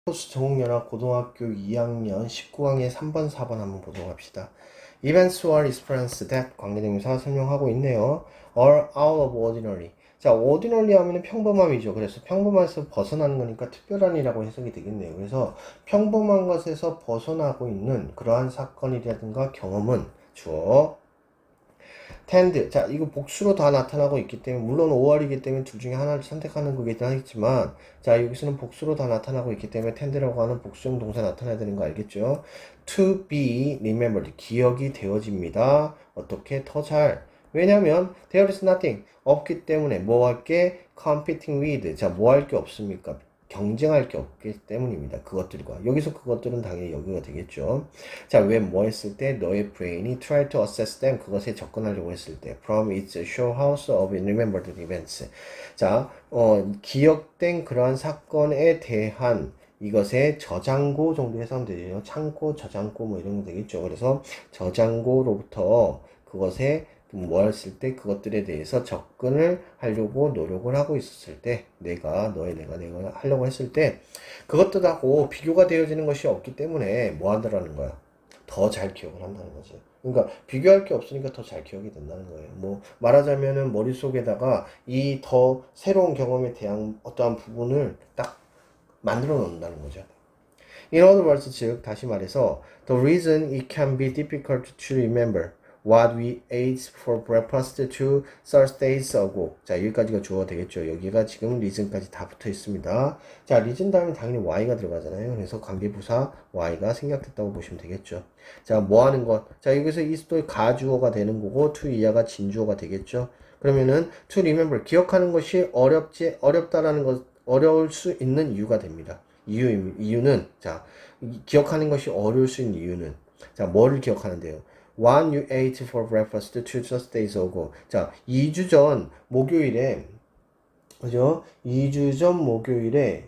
포스 전국연합 고등학교 2학년 19강의 3번, 4번 한번 보도록 합시다. Events or experience that 관계대명사 설명하고 있네요. are out of ordinary. 자, ordinary 하면 평범함이죠. 그래서 평범함에서 벗어나는 거니까 특별한이라고 해석이 되겠네요. 그래서 평범한 것에서 벗어나고 있는 그러한 사건이라든가 경험은 주어 tend. 자, 이거 복수로 다 나타나고 있기 때문에, 물론 5월이기 때문에 둘 중에 하나를 선택하는 거긴 하겠지만, 자, 여기서는 복수로 다 나타나고 있기 때문에 tend라고 하는 복수형 동사 나타나야 되는 거 알겠죠? to be remembered. 기억이 되어집니다. 어떻게? 더 잘. 왜냐면 there is nothing. 없기 때문에 뭐 할 게? competing with. 자, 뭐 할 게 없습니까? 경쟁할 게 없기 때문입니다. 그것들과. 여기서 그것들은 당연히 여기가 되겠죠. 자, 왜 뭐 했을 때 너의 브레인이 try to assess them 그것에 접근하려고 했을 때 from its show house of remembered events. 자, 기억된 그러한 사건에 대한 이것의 저장고 정도 해석하면 되죠. 창고, 저장고 뭐 이런 거 되겠죠. 그래서 저장고로부터 그것에 뭐 했을 때 그것들에 대해서 접근을 하려고 노력을 하고 있었을 때 내가 하려고 했을 때 그것들하고 비교가 되어지는 것이 없기 때문에 뭐 한다라는 거야. 더 잘 기억을 한다는 거지. 그러니까 비교할 게 없으니까 더 잘 기억이 된다는 거예요. 뭐 말하자면은 머릿속에다가 이 더 새로운 경험에 대한 어떠한 부분을 딱 만들어 놓는다는 거죠. In other words, 즉 다시 말해서 the reason it can be difficult to remember what we ate for breakfast to Thursdays ago. 자, 여기까지가 주어가 되겠죠. 여기가 지금 reason까지 다 붙어 있습니다. 자, reason 다음에 당연히 y가 들어가잖아요. 그래서 관계부사 y가 생략됐다고 보시면 되겠죠. 자, 뭐 하는 것? 자, 여기서 is도 가주어가 되는 거고 to 이하가 진주어가 되겠죠. 그러면은 to remember 기억하는 것이 어렵다라는 것 어려울 수 있는 이유가 됩니다. 이유는 자, 기억하는 것이 어려울 수 있는 이유는 자, 뭐를 기억하는데요? What you ate for breakfast 2 Thursdays ago. 자, 2주 전 목요일에 그죠? 2주 전 목요일에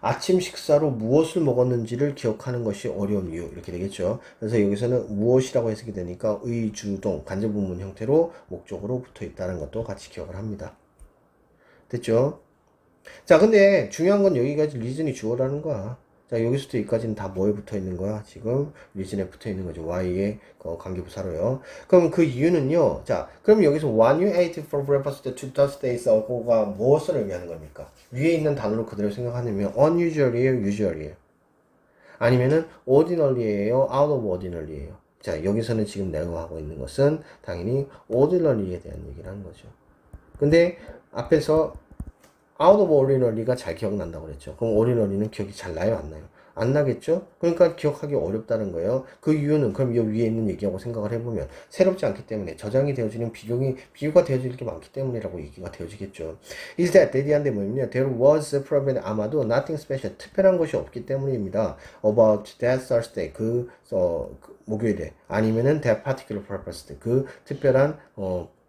아침 식사로 무엇을 먹었는지를 기억하는 것이 어려운 이유 이렇게 되겠죠. 그래서 여기서는 무엇이라고 해석이 되니까 의주동 간접부문 형태로 목적으로 붙어 있다는 것도 같이 기억을 합니다. 됐죠? 자, 근데 중요한 건 여기까지 리즌이 주어라는 거야. 자, 여기서부터 여기까지는 다 뭐에 붙어 있는 거야? 지금 리즌에 붙어 있는 거죠. y의 관계부사로요. 그럼 그 이유는요. 자, 그럼 여기서 when you ate for breakfast 2 Thursdays ago가 무엇을 의미하는 겁니까? 위에 있는 단어로 그대로 생각하면 unusual이에요, usual이에요. 아니면은 ordinary예요, out of ordinary예요. 자, 여기서는 지금 내가 하고 있는 것은 당연히 ordinary에 대한 얘기를 하는 거죠. 근데 앞에서 out of ordinary가 잘 기억난다고 그랬죠. 그럼 ordinary는 기억이 잘 나요, 안 나요? 안 나겠죠? 그러니까 기억하기 어렵다는 거예요. 그 이유는 그럼 이 위에 있는 얘기하고 생각을 해보면 새롭지 않기 때문에 저장이 되어지는 비교가 되어질 게 많기 때문이라고 얘기가 되어지겠죠. Is that 대디한데 뭐냐면 there was probably 아마도 nothing special 특별한 것이 없기 때문입니다. About that Thursday 그 목요일에 아니면은 that particular breakfast 그 특별한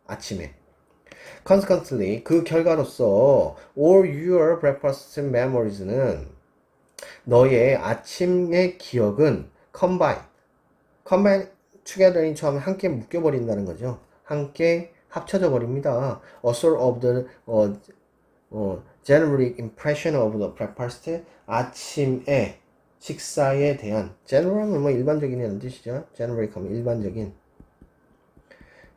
아침에 Consequently, 그 결과로서 all your breakfast memories는 너의 아침의 기억은 combine together인 처음에 함께 묶여버린다는 거죠. 함께 합쳐져 버립니다. A sort of the generic impression of the breakfast 아침의 식사에 대한 general은 뭐 일반적인이라는 뜻이죠. generic 하면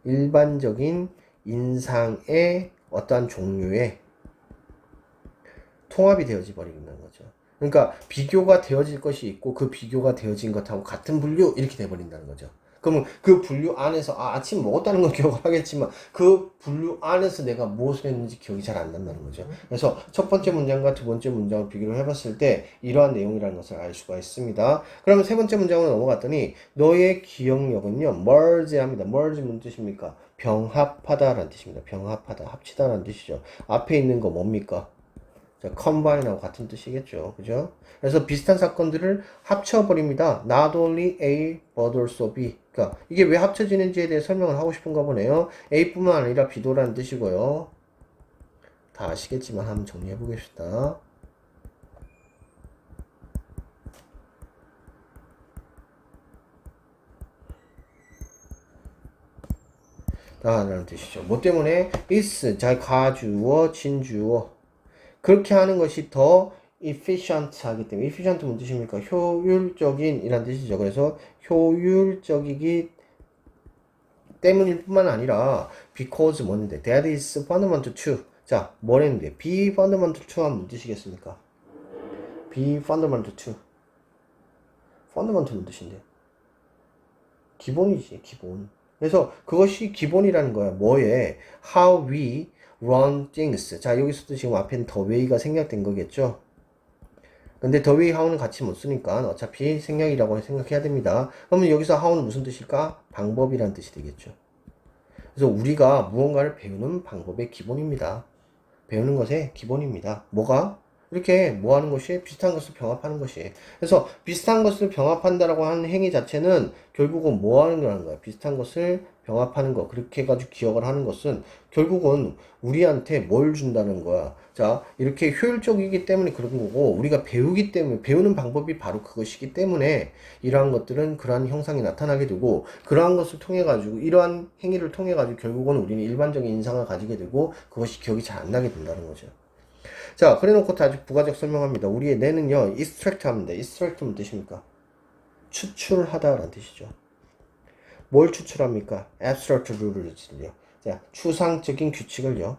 일반적인 인상의 어떠한 종류의 통합이 되어져 버린다는 거죠. 그러니까 비교가 되어질 것이 있고 그 비교가 되어진 것하고 같은 분류 이렇게 돼버린다는 거죠. 그러면 그 분류 안에서 아침 먹었다는 건 기억을 하겠지만 그 분류 안에서 내가 무엇을 했는지 기억이 잘 안 난다는 거죠. 그래서 첫 번째 문장과 두 번째 문장을 비교를 해봤을 때 이러한 내용이라는 것을 알 수가 있습니다. 그러면 세 번째 문장으로 넘어갔더니 너의 기억력은요 merge 합니다. merge 무슨 뜻입니까? 병합하다라는 뜻입니다. 병합하다, 합치다라는 뜻이죠. 앞에 있는 거 뭡니까? 자, combine하고 같은 뜻이겠죠. 그죠? 그래서 비슷한 사건들을 합쳐버립니다. Not only A, but also B. 그러니까 이게 왜 합쳐지는지에 대해 설명을 하고 싶은가 보네요. A뿐만 아니라 B도라는 뜻이고요. 다 아시겠지만 한번 정리해 보겠습니다. 라는 뜻이죠. 뭐 때문에 is, 자, 가주어, 진주어. 그렇게 하는 것이 더 efficient 하기 때문에 efficient 무슨 뜻입니까? 효율적인 이란 뜻이죠. 그래서 효율적이기 때문일 뿐만 아니라 because 뭔데? That is fundamental to. 자, 뭐랬는데? be fundamental to 하면 무슨 뜻이겠습니까? be fundamental to. fundamental 무슨 뜻인데? 기본이지, 기본. 그래서 그것이 기본이라는 거야. 뭐에? How we run things. 자, 여기서도 지금 앞에는 the way가 생략된 거겠죠? 근데 the way, how는 같이 못 쓰니까 어차피 생략이라고 생각해야 됩니다. 그러면 여기서 how는 무슨 뜻일까? 방법이란 뜻이 되겠죠. 그래서 우리가 무언가를 배우는 방법의 기본입니다. 배우는 것의 기본입니다. 뭐가? 이렇게 뭐 하는 것이? 비슷한 것을 병합하는 것이. 그래서 비슷한 것을 병합한다라고 하는 행위 자체는 결국은 뭐 하는 거라는 거야? 비슷한 것을 병합하는 거. 그렇게 해가지고 기억을 하는 것은 결국은 우리한테 뭘 준다는 거야. 자, 이렇게 효율적이기 때문에 그런 거고, 우리가 배우기 때문에, 배우는 방법이 바로 그것이기 때문에 이러한 것들은 그러한 형상이 나타나게 되고, 그러한 것을 통해 가지고, 이러한 행위를 통해 가지고 결국은 우리는 일반적인 인상을 가지게 되고, 그것이 기억이 잘 안 나게 된다는 거죠. 자, 그래 놓고 아주 부가적 설명합니다. 우리의 뇌는요, extract 하면 돼. extract는 뜻입니까? 추출하다라는 뜻이죠. 뭘 추출합니까? abstract rules요. 자, 추상적인 규칙을요.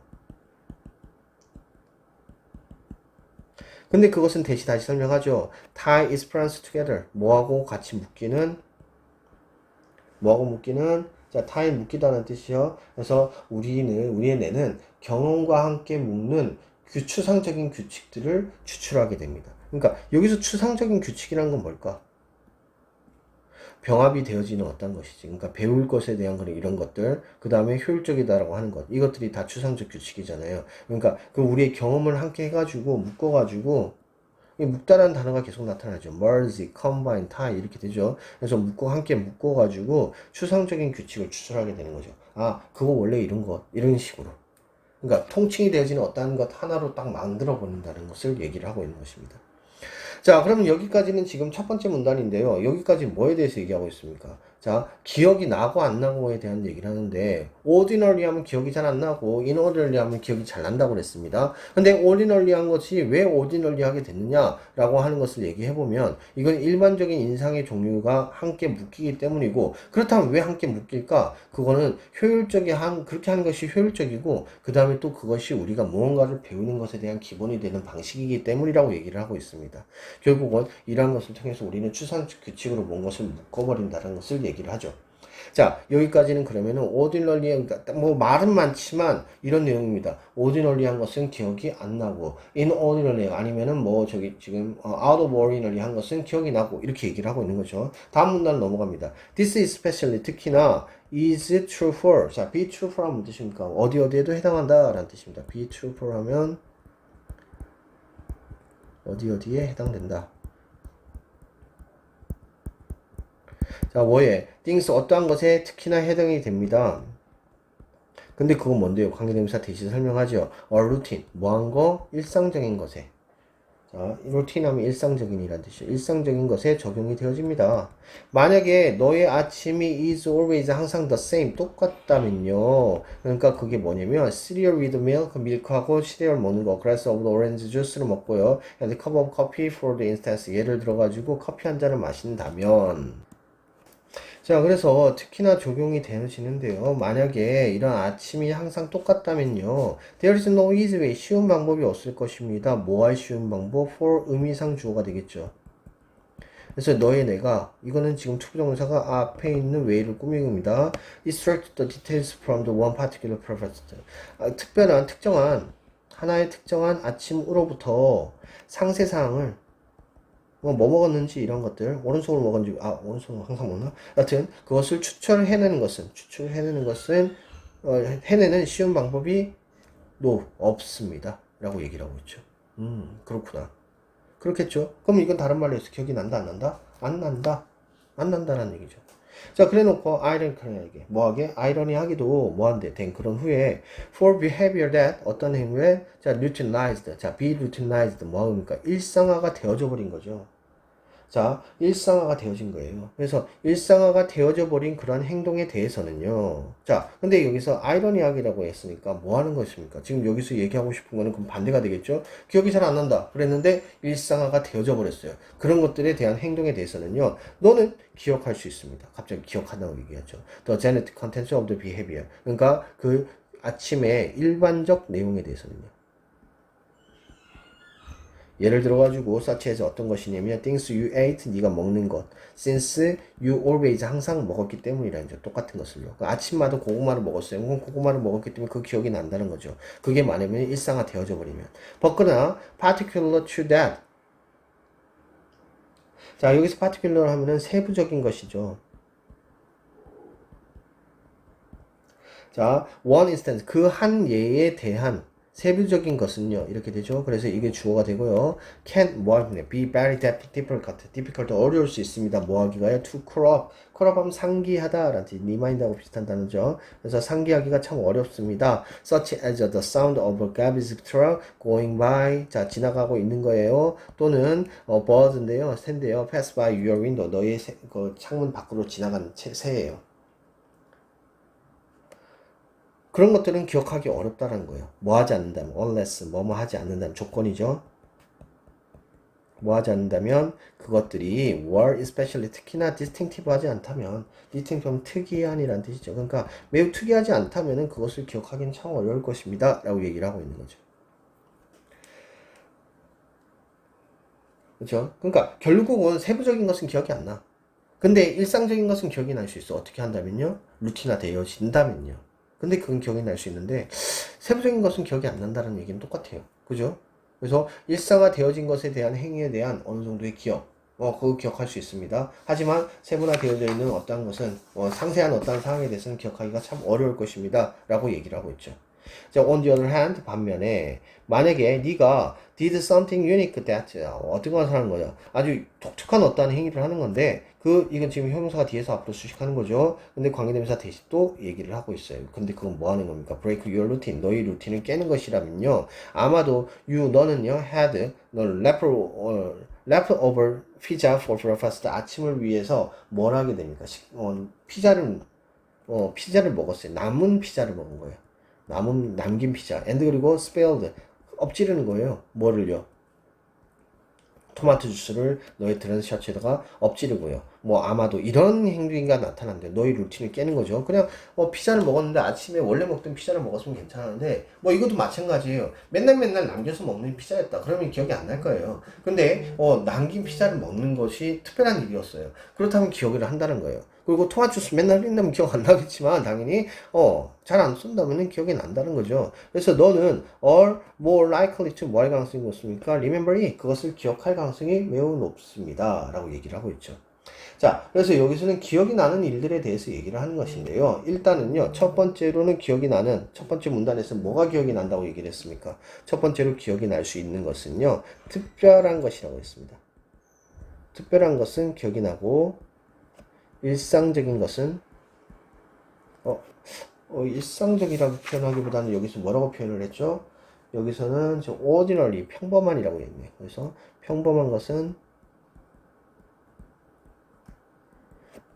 근데 그것은 다시 설명하죠. tie experience together. 뭐하고 같이 묶이는, 뭐하고 묶이는, 자, tie 묶이다는 뜻이요. 그래서 우리의 뇌는 경험과 함께 묶는 추상적인 규칙들을 추출하게 됩니다. 그러니까 여기서 추상적인 규칙이란 건 뭘까? 병합이 되어지는 어떤 것이지. 그러니까 배울 것에 대한 그런 이런 것들, 그 다음에 효율적이다라고 하는 것, 이것들이 다 추상적 규칙이잖아요. 그러니까 그 우리의 경험을 함께 해가지고 묶어가지고 이 묶다라는 단어가 계속 나타나죠. merge, combine, tie 이렇게 되죠. 그래서 함께 묶어가지고 추상적인 규칙을 추출하게 되는 거죠. 아, 그거 원래 이런 것, 이런 식으로. 그러니까 통칭이 되어지는 어떠한 것 하나로 딱 만들어 버린다는 것을 얘기를 하고 있는 것입니다. 자, 그러면 여기까지는 지금 첫 번째 문단인데요. 여기까지 뭐에 대해서 얘기하고 있습니까? 자, 기억이 나고 안 나고에 대한 얘기를 하는데 ordinary 하면 기억이 잘 안 나고 inordinary 하면 기억이 잘 난다고 그랬습니다. 근데 ordinary 한 것이 왜 ordinary 하게 됐느냐라고 하는 것을 얘기해 보면 이건 일반적인 인상의 종류가 함께 묶이기 때문이고 그렇다면 왜 함께 묶일까? 그거는 그렇게 하는 것이 효율적이고 그 다음에 또 그것이 우리가 무언가를 배우는 것에 대한 기본이 되는 방식이기 때문이라고 얘기를 하고 있습니다. 결국은 이러한 것을 통해서 우리는 추상적 규칙으로 뭔 것을 묶어버린다는 것을 얘기를 하죠. 자, 여기까지는 그러면은 ordinary, 뭐 말은 많지만 이런 내용입니다. ordinary한 것은 기억이 안 나고 inordinary 아니면은 뭐 저기 지금 out of ordinary 한 것은 기억이 나고 이렇게 얘기를 하고 있는 거죠. 다음 문단 넘어갑니다. This is especially 특히나 is true for. 자, be true for 하면 뜻입니까? 어디에도 해당한다 라는 뜻입니다. be true for 하면 어디에 해당된다. 자, 뭐에? things 어떠한 것에 특히나 해당이 됩니다. 근데 그건 뭔데요? 관계대명사 대신 설명하죠. a routine. 뭐한 거? 일상적인 것에. 자, routine 하면 일상적인이란 뜻이죠. 일상적인 것에 적용이 되어집니다. 만약에 너의 아침이 is always 항상 the same. 똑같다면요. 그러니까 그게 뭐냐면 cereal with milk. 밀크하고 시리얼 먹는 거. glass of orange juice를 먹고요. and cup of coffee for the instance. 예를 들어가지고 커피 한 잔을 마신다면 자, 그래서 특히나 적용이 되어지는데요. 만약에 이런 아침이 항상 똑같다면요. There is no easy way. 쉬운 방법이 없을 것입니다. 뭐할 쉬운 방법? for 의미상 주어가 되겠죠. 그래서 너의 내가 이거는 지금 투부정사가 앞에 있는 way를 꾸민 겁니다. Extract the details from the one particular breakfast. 특정한 하나의 특정한 아침으로부터 상세사항을 뭐 먹었는지 이런 것들 오른손으로 먹었는지 오른손으로 항상 먹나? 여튼 그것을 추출해내는 것은 해내는 쉬운 방법이 없습니다 라고 얘기를 하고 있죠. 그렇구나. 그렇겠죠. 그럼 이건 다른 말로 해서 기억이 난다 안 난다? 안 난다라는 얘기죠. 자, 그래 놓고 아이러니하게 뭐하게? 아이러니하기도 뭐한데 된 그런 후에 for behavior that 어떤 행위에 자 routinized 자 be routinized 뭐합니까? 일상화가 되어져 버린 거죠. 자, 일상화가 되어진 거예요. 그래서 일상화가 되어져 버린 그러한 행동에 대해서는요. 자, 근데 여기서 아이러니하게라고 했으니까 뭐 하는 것입니까? 지금 여기서 얘기하고 싶은 거는 그럼 반대가 되겠죠? 기억이 잘 안 난다. 그랬는데 일상화가 되어져 버렸어요. 그런 것들에 대한 행동에 대해서는요. 너는 기억할 수 있습니다. 갑자기 기억한다고 얘기하죠. The genetic contents of the behavior. 그러니까 그 아침에 일반적 내용에 대해서는요. 예를 들어가지고 서치에서 어떤 것이냐면 things you ate, 네가 먹는 것, since you always, 항상 먹었기 때문이라는 점, 똑같은 것을요. 그 아침마다 고구마를 먹었어요. 그럼 고구마를 먹었기 때문에 그 기억이 난다는 거죠. 그게 만약에 일상화 되어져 버리면. 그러나 particular to that. 자, 여기서 particular 하면은 세부적인 것이죠. 자, one instance, 그 한 예에 대한 세부적인 것은요, 이렇게 되죠. 그래서 이게 주어가 되고요. can, 뭐 하겠네, be very difficult, difficult, 어려울 수 있습니다. 뭐 하기가요? to crop, crop 하면 상기하다, 라는 뜻, remind하고 비슷한 단어죠. 그래서 상기하기가 참 어렵습니다. such as the sound of a garbage truck going by, 자, 지나가고 있는 거예요. 또는, bird인데요, 새인데요, pass by your window, 너의 그 창문 밖으로 지나가는 새예요. 그런 것들은 기억하기 어렵다는 거예요. 뭐 하지 않는다면, unless, 뭐뭐 하지 않는다면 조건이죠. 뭐 하지 않는다면 그것들이 were especially 특히나 distinctive 하지 않다면, distinctive 하면 특이한이라는 뜻이죠. 그러니까 매우 특이하지 않다면 그것을 기억하기는 참 어려울 것입니다. 라고 얘기를 하고 있는 거죠. 그렇죠? 그러니까 결국은 세부적인 것은 기억이 안 나. 근데 일상적인 것은 기억이 날 수 있어. 어떻게 한다면요? 루틴화 되어진다면요. 근데 그건 기억이 날 수 있는데 세부적인 것은 기억이 안 난다는 얘기는 똑같아요. 그죠? 그래서 일상화 되어진 것에 대한 행위에 대한 어느 정도의 기억, 그거 기억할 수 있습니다. 하지만 세분화 되어져 있는 어떠한 것은, 상세한 어떠한 상황에 대해서는 기억하기가 참 어려울 것입니다. 라고 얘기를 하고 있죠. 자, on the other hand, 반면에, 만약에 네가 did something unique that, 어떤 것을 하는 거냐. 아주 독특한 어떠한 행위를 하는 건데, 이건 지금 형용사가 뒤에서 앞으로 수식하는 거죠. 근데 관계대명사 대신 또 얘기를 하고 있어요. 근데 그건 뭐 하는 겁니까? break your routine. 너희 루틴을 깨는 것이라면요. 아마도 너는요, had, 너 leftover pizza for breakfast. 아침을 위해서 뭘 하게 됩니까? 피자를 먹었어요. 남은 피자를 먹은 거예요. 남긴 피자. and 그리고 spilled. 엎지르는 거예요. 뭐를요? 토마토 주스를 너의 드레스 셔츠에다가 엎지르고요. 뭐 아마도 이런 행위가 나타난대. 너희 루틴을 깨는 거죠. 그냥 피자를 먹었는데 아침에 원래 먹던 피자를 먹었으면 괜찮은데 뭐 이것도 마찬가지예요. 맨날 남겨서 먹는 피자였다. 그러면 기억이 안 날 거예요. 근데 남긴 피자를 먹는 것이 특별한 일이었어요. 그렇다면 기억을 한다는 거예요. 그리고 토마토 주스 맨날 흘린다면 기억 안 나겠지만 당연히 잘 안 쏜다면 기억이 난다는 거죠. 그래서 너는 are more likely to 뭐 할 가능성이 높습니까? remember it. 그것을 기억할 가능성이 매우 높습니다. 라고 얘기를 하고 있죠. 자, 그래서 여기서는 기억이 나는 일들에 대해서 얘기를 하는 것인데요. 일단은요, 첫 번째로는 기억이 나는, 첫 번째 문단에서 뭐가 기억이 난다고 얘기를 했습니까? 첫 번째로 기억이 날 수 있는 것은요, 특별한 것이라고 했습니다. 특별한 것은 기억이 나고, 일상적인 것은, 일상적이라고 표현하기보다는 여기서 뭐라고 표현을 했죠? 여기서는 ordinary, 평범한이라고 했네요. 그래서 평범한 것은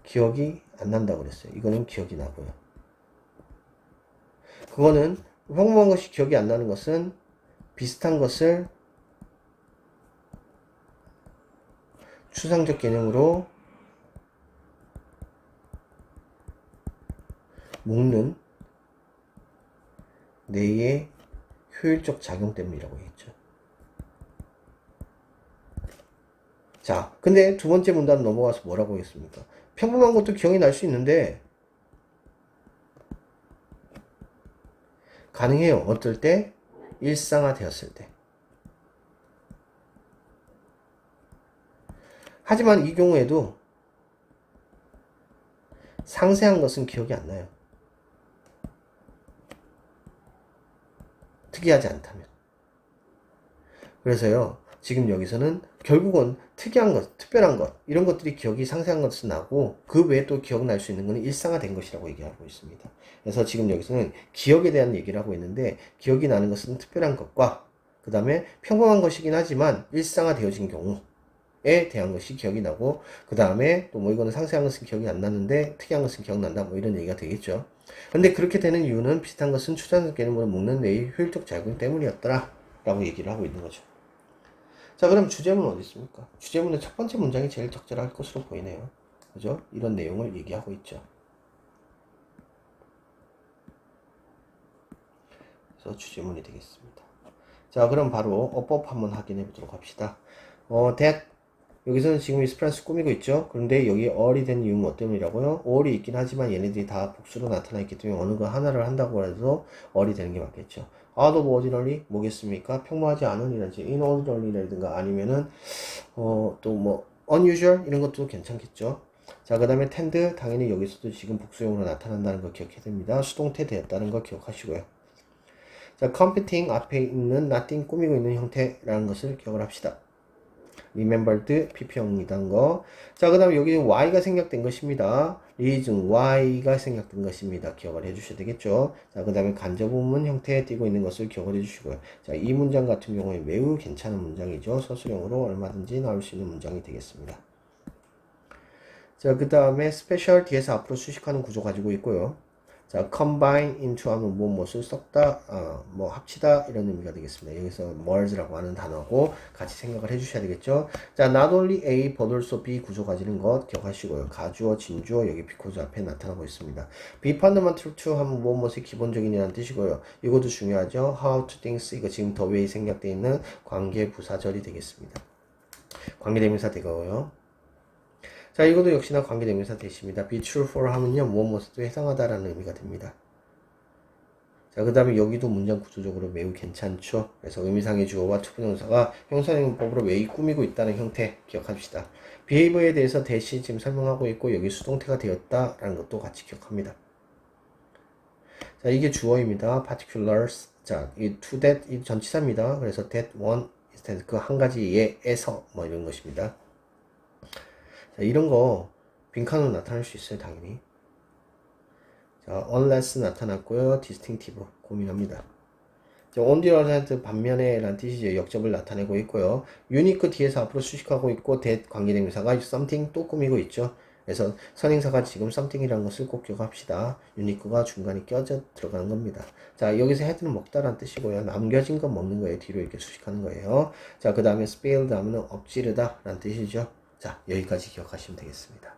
기억이 안 난다고 그랬어요. 이거는 기억이 나고요. 그거는 평범한 것이 기억이 안 나는 것은 비슷한 것을 추상적 개념으로 묶는 뇌의 효율적 작용 때문이라고 했죠. 자, 근데 두 번째 문단 넘어가서 뭐라고 했습니까? 평범한 것도 기억이 날 수 있는데 가능해요. 어떨 때? 일상화 되었을 때. 하지만 이 경우에도 상세한 것은 기억이 안 나요. 특이하지 않다면. 그래서요, 지금 여기서는 결국은 특이한 것, 특별한 것, 이런 것들이 기억이 상세한 것은 나고, 그 외에 또 기억날 수 있는 것은 일상화된 것이라고 얘기하고 있습니다. 그래서 지금 여기서는 기억에 대한 얘기를 하고 있는데, 기억이 나는 것은 특별한 것과, 그 다음에 평범한 것이긴 하지만 일상화되어진 경우에 대한 것이 기억이 나고, 그 다음에 또 뭐 이거는 상세한 것은 기억이 안 나는데 특이한 것은 기억난다, 뭐 이런 얘기가 되겠죠. 근데 그렇게 되는 이유는 비슷한 것은 추천적 개념으로 묶는 데의 효율적 작용 때문이었더라 라고 얘기를 하고 있는 거죠. 자, 그럼 주제문은 어디 있습니까? 주제문의 첫 번째 문장이 제일 적절할 것으로 보이네요. 그죠? 이런 내용을 얘기하고 있죠. 그래서 주제문이 되겠습니다. 자, 그럼 바로 어법 한번 확인해 보도록 합시다. that 여기서는 지금 이스프란스 꾸미고 있죠. 그런데 여기 all이 된 이유는 뭐 때문이라고요? all이 있긴 하지만 얘네들이 다 복수로 나타나 있기 때문에 어느 거 하나를 한다고 해서 all이 되는 게 맞겠죠. out of ordinary 뭐겠습니까? 평범하지 않은 이라든지 inordinary라든가 아니면은 또 뭐 unusual 이런 것도 괜찮겠죠. 자, 그 다음에 tend 당연히 여기서도 지금 복수형으로 나타난다는 거 기억해야 됩니다. 수동태 되었다는 거 기억하시고요. 자, competing 앞에 있는 nothing 꾸미고 있는 형태라는 것을 기억을 합시다. remembered pp형이란 거. 자, 그 다음에 여기 y가 생략된 것입니다. reason y가 생략된 것입니다. 기억을 해주셔야 되겠죠. 자, 그 다음에 간접부분 형태에 띄고 있는 것을 기억을 해주시고요. 자, 이 문장 같은 경우에 매우 괜찮은 문장이죠. 서술형으로 얼마든지 나올 수 있는 문장이 되겠습니다. 자, 그 다음에 special 뒤에서 앞으로 수식하는 구조 가지고 있고요. 자, combine into 하면 무엇을 섞다, 뭐 합치다 이런 의미가 되겠습니다. 여기서 merge라고 하는 단어고 같이 생각을 해주셔야 되겠죠. 자, not only A but also B 구조 가지는 것 기억하시고요. 가주어, 진주어 여기 because 앞에 나타나고 있습니다. be fundamental to 하면 무엇이 기본적인이라는 뜻이고요. 이것도 중요하죠. how to things 이거 지금 더 way 생략되어 있는 관계 부사절이 되겠습니다. 관계대명사 되고요. 자, 이것도 역시나 관계대명사 대시입니다. be true for 하면요, 무엇도 해당하다라는 의미가 됩니다. 자, 그 다음에 여기도 문장 구조적으로 매우 괜찮죠. 그래서 의미상의 주어와 투부정사가 형사용법으로 매우 꾸미고 있다는 형태 기억합시다. behavior에 대해서 대시 지금 설명하고 있고 여기 수동태가 되었다라는 것도 같이 기억합니다. 자, 이게 주어입니다. particulars. 자, 이 to that 이 전치사입니다. 그래서 that one instead 그 한 가지에서 뭐 이런 것입니다. 자, 이런 거 빈칸으로 나타날 수 있어요, 당연히. 자, unless 나타났고요. distinctive 고민합니다. 자, on the other hand 반면에 라는 뜻이죠. 역접을 나타내고 있고요. unique 뒤에서 앞으로 수식하고 있고 that 관계대명사가 something 또 꾸미고 있죠. 그래서 선행사가 지금 something이라는 것을 꼭 기억합시다. unique가 중간에 껴져 들어가는 겁니다. 자, 여기서 head는 먹다라는 뜻이고요. 남겨진 건 먹는 거예요. 뒤로 이렇게 수식하는 거예요. 자, 그 다음에 spilled 하면 엎지르다 라는 뜻이죠. 자, 여기까지 기억하시면 되겠습니다.